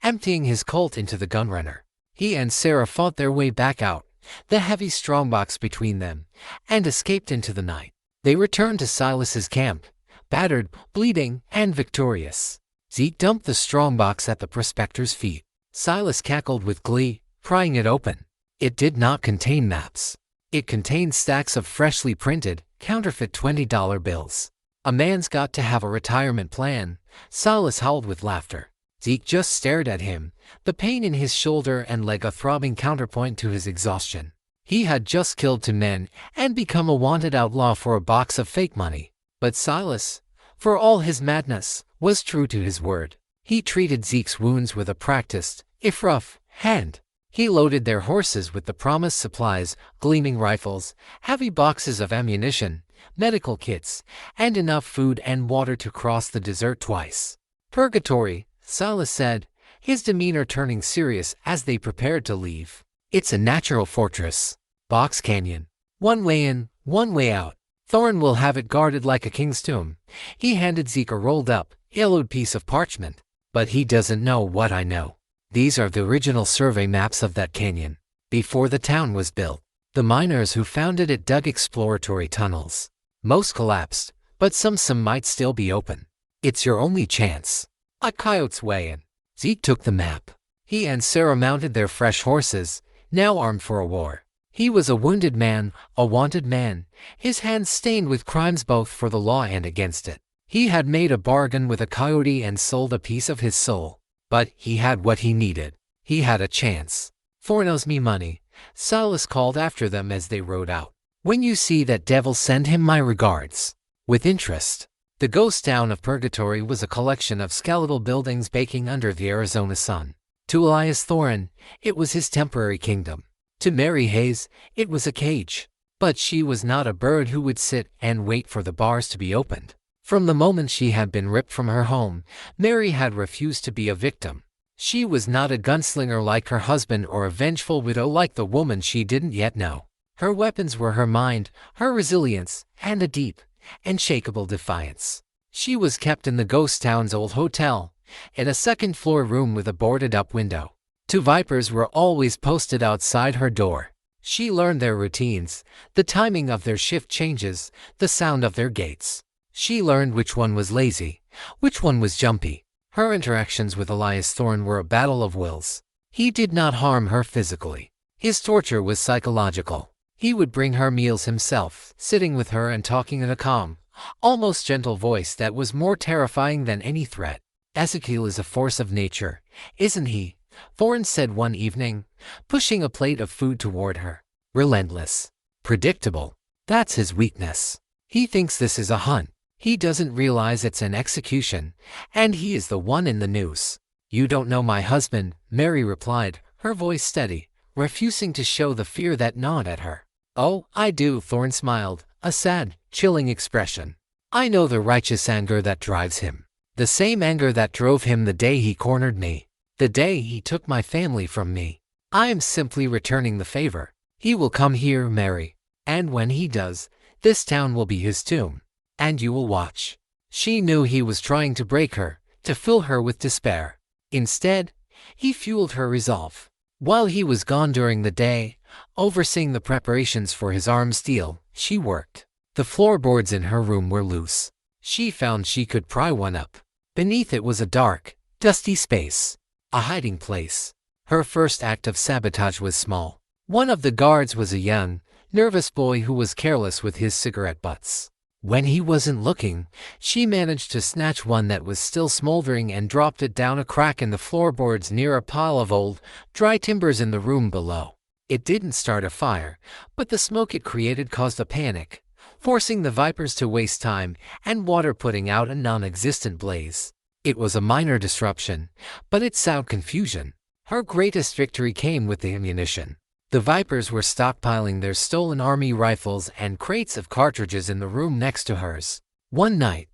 emptying his Colt into the gunrunner. He and Sarah fought their way back out, the heavy strongbox between them, and escaped into the night. They returned to Silas's camp, battered, bleeding, and victorious. Zeke dumped the strongbox at the prospector's feet. Silas cackled with glee, prying it open. It did not contain maps. It contained stacks of freshly printed, counterfeit $20 bills. A man's got to have a retirement plan, Silas howled with laughter. Zeke just stared at him, the pain in his shoulder and leg a throbbing counterpoint to his exhaustion. He had just killed 2 men and become a wanted outlaw for a box of fake money. But Silas, for all his madness, was true to his word. He treated Zeke's wounds with a practiced, if rough, hand. He loaded their horses with the promised supplies, gleaming rifles, heavy boxes of ammunition, medical kits, and enough food and water to cross the desert twice. Purgatory, Silas said, his demeanor turning serious as they prepared to leave. It's a natural fortress. Box Canyon. One way in, one way out. Thorne will have it guarded like a king's tomb. He handed Zeke a rolled-up, yellowed piece of parchment. But he doesn't know what I know. These are the original survey maps of that canyon. Before the town was built, the miners who founded it dug exploratory tunnels. Most collapsed, but some might still be open. It's your only chance. A coyote's way in. Zeke took the map. He and Sarah mounted their fresh horses, now armed for a war. He was a wounded man, a wanted man, his hands stained with crimes both for the law and against it. He had made a bargain with a coyote and sold a piece of his soul. But he had what he needed. He had a chance. Thorne owes me money, Silas called after them as they rode out. When you see that devil, send him my regards. With interest. The ghost town of Purgatory was a collection of skeletal buildings baking under the Arizona sun. To Elias Thorne, it was his temporary kingdom. To Mary Hayes, it was a cage. But she was not a bird who would sit and wait for the bars to be opened. From the moment she had been ripped from her home, Mary had refused to be a victim. She was not a gunslinger like her husband or a vengeful widow like the woman she didn't yet know. Her weapons were her mind, her resilience, and a deep, unshakable defiance. She was kept in the ghost town's old hotel, in a second-floor room with a boarded-up window. 2 vipers were always posted outside her door. She learned their routines, the timing of their shift changes, the sound of their gates. She learned which one was lazy, which one was jumpy. Her interactions with Elias Thorne were a battle of wills. He did not harm her physically. His torture was psychological. He would bring her meals himself, sitting with her and talking in a calm, almost gentle voice that was more terrifying than any threat. Ezekiel is a force of nature, isn't he? Thorne said one evening, pushing a plate of food toward her. Relentless. Predictable. That's his weakness. He thinks this is a hunt. He doesn't realize it's an execution, and he is the one in the noose. You don't know my husband, Mary replied, her voice steady, refusing to show the fear that gnawed at her. Oh, I do, Thorne smiled, a sad, chilling expression. I know the righteous anger that drives him. The same anger that drove him the day he cornered me. The day he took my family from me. I am simply returning the favor. He will come here, Mary. And when he does, this town will be his tomb. And you will watch. She knew he was trying to break her, to fill her with despair. Instead, he fueled her resolve. While he was gone during the day, overseeing the preparations for his arms deal, she worked. The floorboards in her room were loose. She found she could pry one up. Beneath it was a dark, dusty space. A hiding place. Her first act of sabotage was small. One of the guards was a young, nervous boy who was careless with his cigarette butts. When he wasn't looking, she managed to snatch one that was still smoldering and dropped it down a crack in the floorboards near a pile of old, dry timbers in the room below. It didn't start a fire, but the smoke it created caused a panic, forcing the vipers to waste time and water putting out a non-existent blaze. It was a minor disruption, but it sowed confusion. Her greatest victory came with the ammunition. The vipers were stockpiling their stolen army rifles and crates of cartridges in the room next to hers. One night,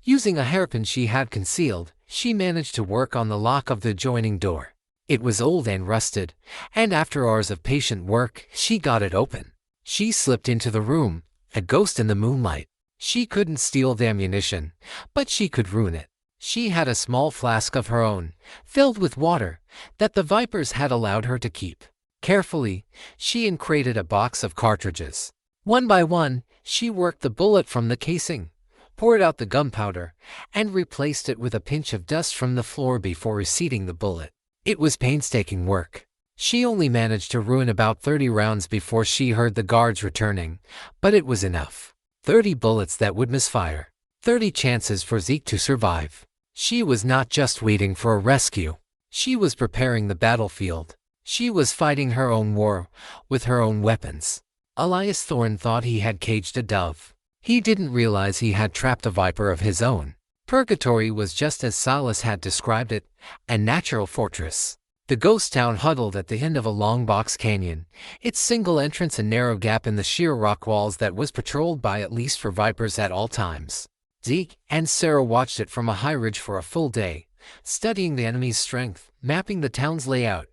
using a hairpin she had concealed, she managed to work on the lock of the adjoining door. It was old and rusted, and after hours of patient work, she got it open. She slipped into the room, a ghost in the moonlight. She couldn't steal the ammunition, but she could ruin it. She had a small flask of her own, filled with water, that the vipers had allowed her to keep. Carefully, she uncrated a box of cartridges. One by one, she worked the bullet from the casing, poured out the gunpowder, and replaced it with a pinch of dust from the floor before reseating the bullet. It was painstaking work. She only managed to ruin about 30 rounds before she heard the guards returning, but it was enough. 30 bullets that would misfire. 30 chances for Zeke to survive. She was not just waiting for a rescue. She was preparing the battlefield. She was fighting her own war, with her own weapons. Elias Thorne thought he had caged a dove. He didn't realize he had trapped a viper of his own. Purgatory was just as Silas had described it, a natural fortress. The ghost town huddled at the end of a long box canyon, its single entrance a narrow gap in the sheer rock walls that was patrolled by at least 4 vipers at all times. Zeke and Sarah watched it from a high ridge for a full day, studying the enemy's strength, mapping the town's layout,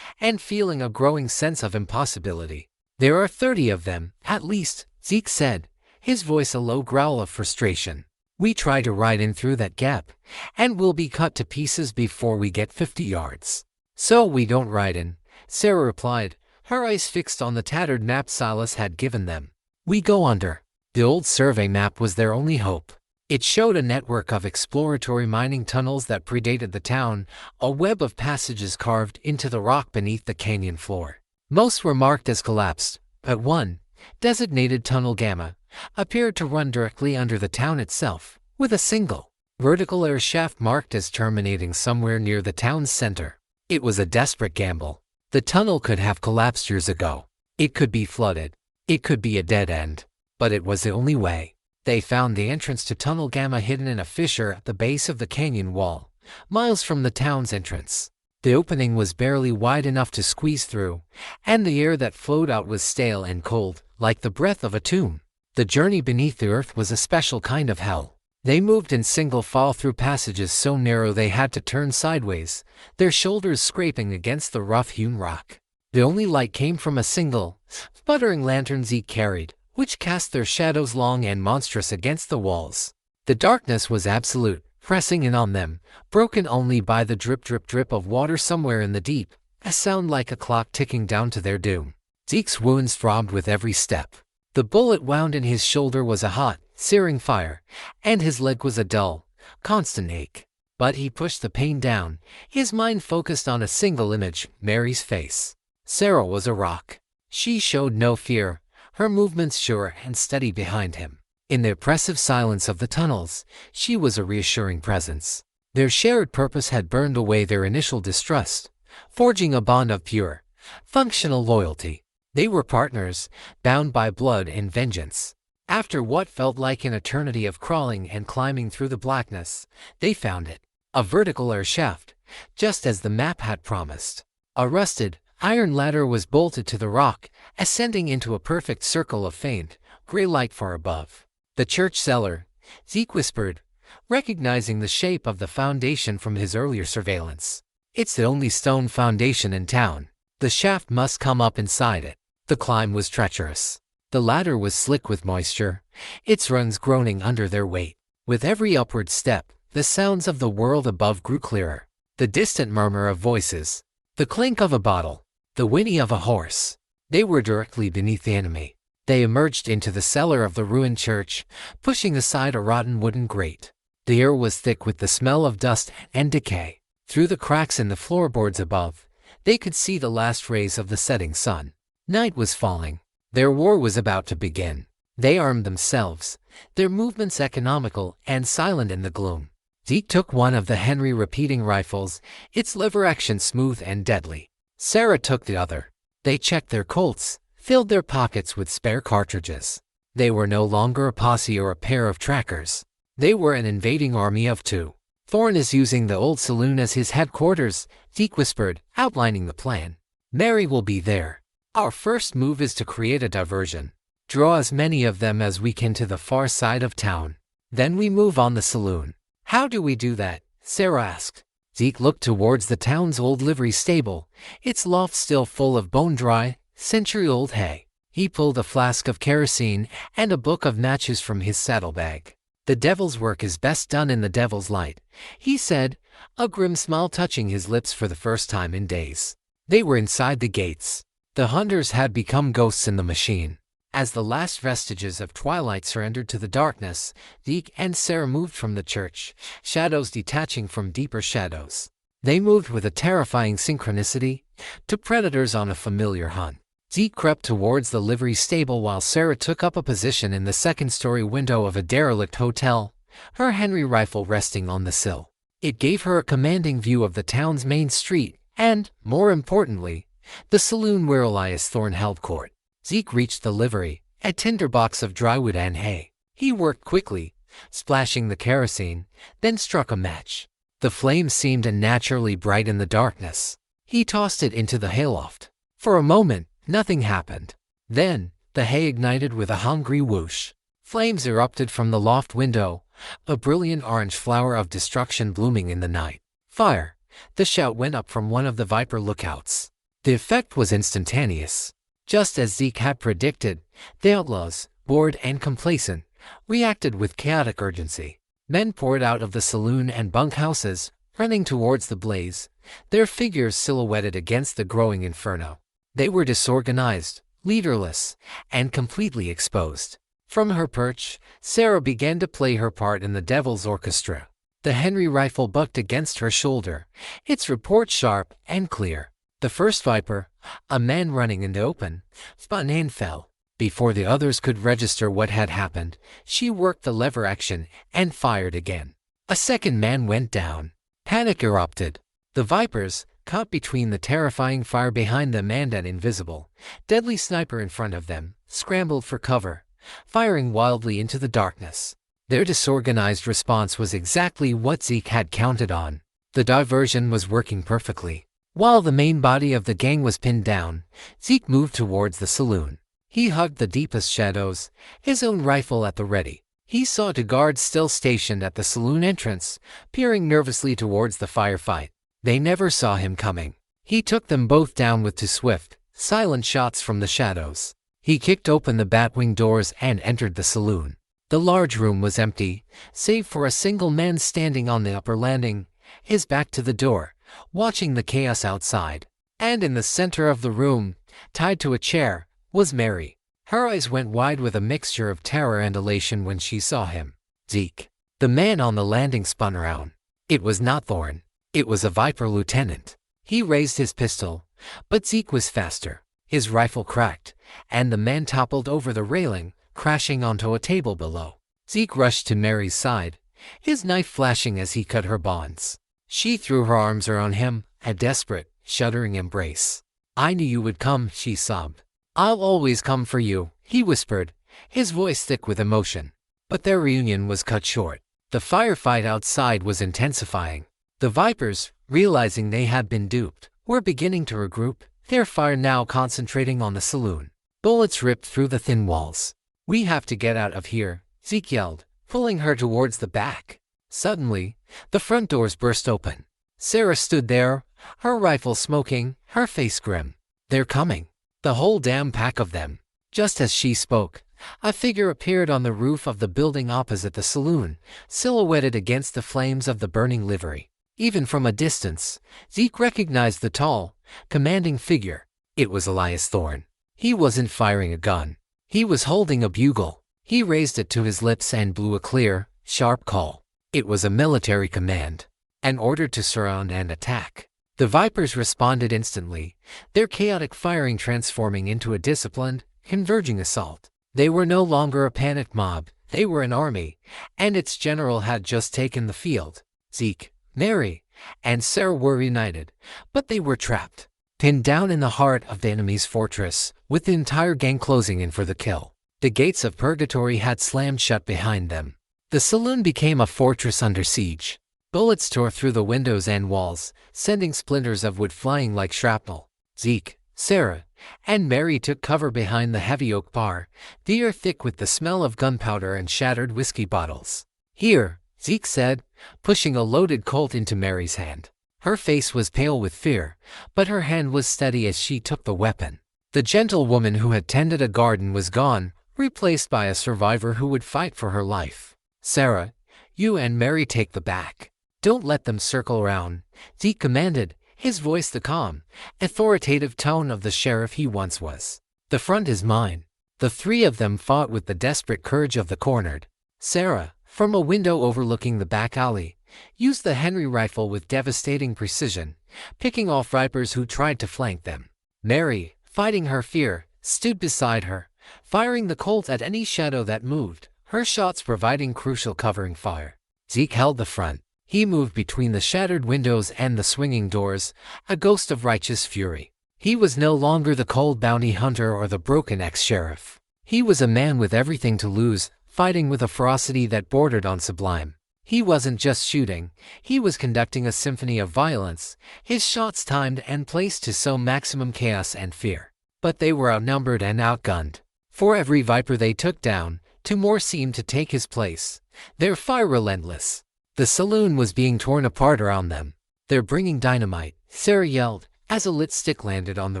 and feeling a growing sense of impossibility. There are 30 of them, at least, Zeke said, his voice a low growl of frustration. We try to ride in through that gap, and we'll be cut to pieces before we get 50 yards. So we don't ride in, Sarah replied, her eyes fixed on the tattered map Silas had given them. We go under. The old survey map was their only hope. It showed a network of exploratory mining tunnels that predated the town, a web of passages carved into the rock beneath the canyon floor. Most were marked as collapsed, but one, designated Tunnel Gamma, appeared to run directly under the town itself, with a single, vertical air shaft marked as terminating somewhere near the town's center. It was a desperate gamble. The tunnel could have collapsed years ago. It could be flooded. It could be a dead end. But it was the only way. They found the entrance to Tunnel Gamma hidden in a fissure at the base of the canyon wall, miles from the town's entrance. The opening was barely wide enough to squeeze through, and the air that flowed out was stale and cold, like the breath of a tomb. The journey beneath the earth was a special kind of hell. They moved in single file through passages so narrow they had to turn sideways, their shoulders scraping against the rough-hewn rock. The only light came from a single, sputtering lantern Zeke carried, which cast their shadows long and monstrous against the walls. The darkness was absolute, pressing in on them, broken only by the drip of water somewhere in the deep, a sound like a clock ticking down to their doom. Zeke's wounds throbbed with every step. The bullet wound in his shoulder was a hot, searing fire, and his leg was a dull, constant ache. But he pushed the pain down, his mind focused on a single image, Mary's face. Sarah was a rock. She showed no fear, her movements sure and steady behind him. In the oppressive silence of the tunnels, she was a reassuring presence. Their shared purpose had burned away their initial distrust, forging a bond of pure, functional loyalty. They were partners, bound by blood and vengeance. After what felt like an eternity of crawling and climbing through the blackness, they found it. A vertical air shaft, just as the map had promised. A rusted, iron ladder was bolted to the rock, ascending into a perfect circle of faint, gray light far above. The church cellar, Zeke whispered, recognizing the shape of the foundation from his earlier surveillance. It's the only stone foundation in town. The shaft must come up inside it. The climb was treacherous. The ladder was slick with moisture, its rungs groaning under their weight. With every upward step, the sounds of the world above grew clearer. The distant murmur of voices, the clink of a bottle, the whinny of a horse. They were directly beneath the enemy. They emerged into the cellar of the ruined church, pushing aside a rotten wooden grate. The air was thick with the smell of dust and decay. Through the cracks in the floorboards above, they could see the last rays of the setting sun. Night was falling. Their war was about to begin. They armed themselves, their movements economical and silent in the gloom. Zeke took one of the Henry repeating rifles, its lever action smooth and deadly. Sarah took the other. They checked their Colts, filled their pockets with spare cartridges. They were no longer a posse or a pair of trackers. They were an invading army of two. Thorne is using the old saloon as his headquarters, Zeke whispered, outlining the plan. Mary will be there. Our first move is to create a diversion. Draw as many of them as we can to the far side of town. Then we move on the saloon. How do we do that? Sarah asked. Zeke looked towards the town's old livery stable, its loft still full of bone-dry, century-old hay. He pulled a flask of kerosene and a book of matches from his saddlebag. The devil's work is best done in the devil's light, he said, a grim smile touching his lips for the first time in days. They were inside the gates. The hunters had become ghosts in the machine. As the last vestiges of twilight surrendered to the darkness, Zeke and Sarah moved from the church, shadows detaching from deeper shadows. They moved with a terrifying synchronicity, to predators on a familiar hunt. Zeke crept towards the livery stable while Sarah took up a position in the second-story window of a derelict hotel, her Henry rifle resting on the sill. It gave her a commanding view of the town's main street and, more importantly, the saloon where Elias Thorne held court. Zeke reached the livery, a tinderbox of drywood and hay. He worked quickly, splashing the kerosene, then struck a match. The flame seemed unnaturally bright in the darkness. He tossed it into the hayloft. For a moment, nothing happened. Then, the hay ignited with a hungry whoosh. Flames erupted from the loft window, a brilliant orange flower of destruction blooming in the night. Fire! The shout went up from one of the Viper lookouts. The effect was instantaneous. Just as Zeke had predicted, the outlaws, bored and complacent, reacted with chaotic urgency. Men poured out of the saloon and bunkhouses, running towards the blaze, their figures silhouetted against the growing inferno. They were disorganized, leaderless, and completely exposed. From her perch, Sarah began to play her part in the devil's orchestra. The Henry rifle bucked against her shoulder, its report sharp and clear. The first Viper, a man running in the open, spun and fell. Before the others could register what had happened, she worked the lever action and fired again. A second man went down. Panic erupted. The Vipers, caught between the terrifying fire behind them and an invisible, deadly sniper in front of them, scrambled for cover, firing wildly into the darkness. Their disorganized response was exactly what Zeke had counted on. The diversion was working perfectly. While the main body of the gang was pinned down, Zeke moved towards the saloon. He hugged the deepest shadows, his own rifle at the ready. He saw two guards still stationed at the saloon entrance, peering nervously towards the firefight. They never saw him coming. He took them both down with two swift, silent shots from the shadows. He kicked open the batwing doors and entered the saloon. The large room was empty, save for a single man standing on the upper landing, his back to the door, watching the chaos outside. And in the center of the room, tied to a chair, was Mary. Her eyes went wide with a mixture of terror and elation when she saw him. Zeke. The man on the landing spun around. It was not Thorn. It was a Viper lieutenant. He raised his pistol, but Zeke was faster. His rifle cracked, and the man toppled over the railing, crashing onto a table below. Zeke rushed to Mary's side, his knife flashing as he cut her bonds. She threw her arms around him, a desperate, shuddering embrace. "I knew you would come," she sobbed. "I'll always come for you," he whispered, his voice thick with emotion. But their reunion was cut short. The firefight outside was intensifying. The Vipers, realizing they had been duped, were beginning to regroup, their fire now concentrating on the saloon. Bullets ripped through the thin walls. "We have to get out of here," Zeke yelled, pulling her towards the back. Suddenly, the front doors burst open. Sarah stood there, her rifle smoking, her face grim. "They're coming. The whole damn pack of them." Just as she spoke, a figure appeared on the roof of the building opposite the saloon, silhouetted against the flames of the burning livery. Even from a distance, Zeke recognized the tall, commanding figure. It was Elias Thorn. He wasn't firing a gun. He was holding a bugle. He raised it to his lips and blew a clear, sharp call. It was a military command, an order to surround and attack. The Vipers responded instantly, their chaotic firing transforming into a disciplined, converging assault. They were no longer a panicked mob, they were an army, and its general had just taken the field. Zeke, Mary, and Sarah were united, but they were trapped, pinned down in the heart of the enemy's fortress, with the entire gang closing in for the kill. The gates of purgatory had slammed shut behind them. The saloon became a fortress under siege. Bullets tore through the windows and walls, sending splinters of wood flying like shrapnel. Zeke, Sarah, and Mary took cover behind the heavy oak bar, the air thick with the smell of gunpowder and shattered whiskey bottles. "Here," Zeke said, pushing a loaded Colt into Mary's hand. Her face was pale with fear, but her hand was steady as she took the weapon. The gentlewoman who had tended a garden was gone, replaced by a survivor who would fight for her life. "Sarah, you and Mary take the back. Don't let them circle around," Zeke commanded, his voice the calm, authoritative tone of the sheriff he once was. "The front is mine." The three of them fought with the desperate courage of the cornered. Sarah, from a window overlooking the back alley, used the Henry rifle with devastating precision, picking off Vipers who tried to flank them. Mary, fighting her fear, stood beside her, firing the Colt at any shadow that moved, her shots providing crucial covering fire. Zeke held the front. He moved between the shattered windows and the swinging doors, a ghost of righteous fury. He was no longer the cold bounty hunter or the broken ex-sheriff. He was a man with everything to lose, fighting with a ferocity that bordered on sublime. He wasn't just shooting, he was conducting a symphony of violence, his shots timed and placed to sow maximum chaos and fear. But they were outnumbered and outgunned. For every Viper they took down, two more seemed to take his place, their fire relentless. The saloon was being torn apart around them. "They're bringing dynamite," Sarah yelled, as a lit stick landed on the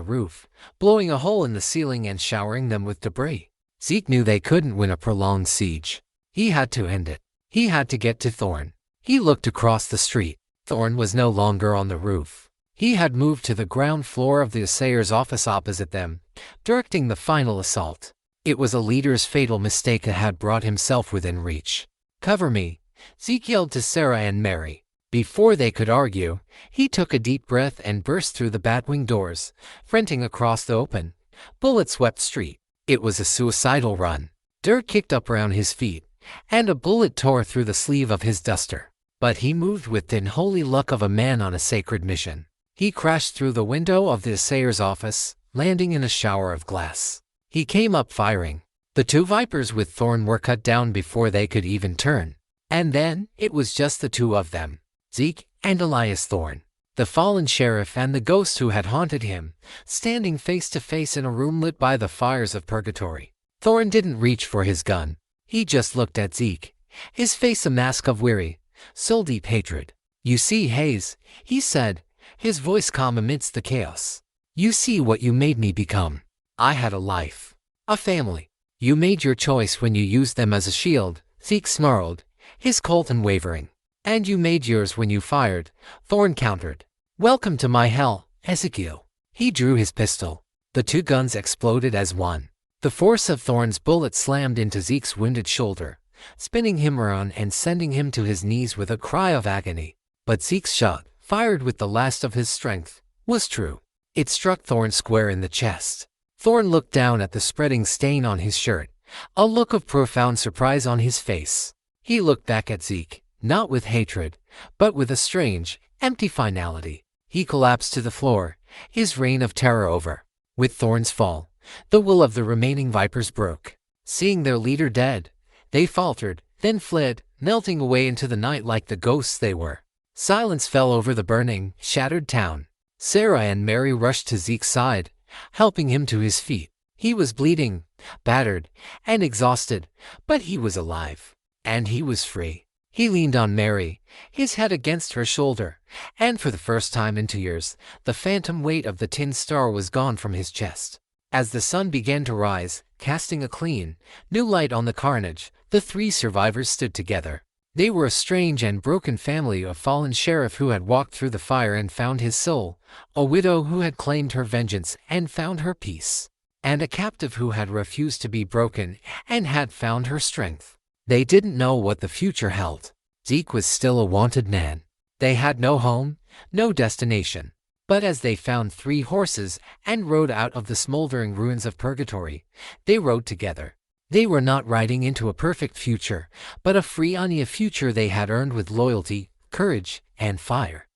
roof, blowing a hole in the ceiling and showering them with debris. Zeke knew they couldn't win a prolonged siege. He had to end it. He had to get to Thorn. He looked across the street. Thorn was no longer on the roof. He had moved to the ground floor of the assayer's office opposite them, directing the final assault. It was a leader's fatal mistake that had brought himself within reach. "Cover me," Zeke yelled to Sarah and Mary. Before they could argue, he took a deep breath and burst through the batwing doors, fronting across the open, bullet-swept street. It was a suicidal run. Dirt kicked up around his feet, and a bullet tore through the sleeve of his duster. But he moved with the unholy luck of a man on a sacred mission. He crashed through the window of the assayer's office, landing in a shower of glass. He came up firing. The two Vipers with Thorn were cut down before they could even turn. And then, it was just the two of them, Zeke and Elias Thorn, the fallen sheriff and the ghost who had haunted him, standing face to face in a room lit by the fires of purgatory. Thorn didn't reach for his gun. He just looked at Zeke, his face a mask of weary, soul-deep hatred. "You see, Hayes," he said, his voice calm amidst the chaos. "You see what you made me become. I had a life, a family. You made your choice when you used them as a shield," Zeke snarled, his colt unwavering. "And you made yours when you fired," Thorn countered. "Welcome to my hell, Ezekiel." He drew his pistol. The two guns exploded as one. The force of Thorn's bullet slammed into Zeke's wounded shoulder, spinning him around and sending him to his knees with a cry of agony. But Zeke's shot, fired with the last of his strength, was true. It struck Thorn square in the chest. Thorn looked down at the spreading stain on his shirt, a look of profound surprise on his face. He looked back at Zeke, not with hatred, but with a strange, empty finality. He collapsed to the floor, his reign of terror over. With Thorn's fall, the will of the remaining Vipers broke. Seeing their leader dead, they faltered, then fled, melting away into the night like the ghosts they were. Silence fell over the burning, shattered town. Sarah and Mary rushed to Zeke's side, helping him to his feet. He was bleeding, battered, and exhausted, but he was alive. And he was free. He leaned on Mary, his head against her shoulder, and for the first time in 2 years, the phantom weight of the tin star was gone from his chest. As the sun began to rise, casting a clean, new light on the carnage, the three survivors stood together. They were a strange and broken family, a fallen sheriff who had walked through the fire and found his soul, a widow who had claimed her vengeance and found her peace, and a captive who had refused to be broken and had found her strength. They didn't know what the future held. Zeke was still a wanted man. They had no home, no destination. But as they found 3 horses and rode out of the smoldering ruins of purgatory, they rode together. They were not riding into a perfect future, but a free Anya future they had earned with loyalty, courage, and fire.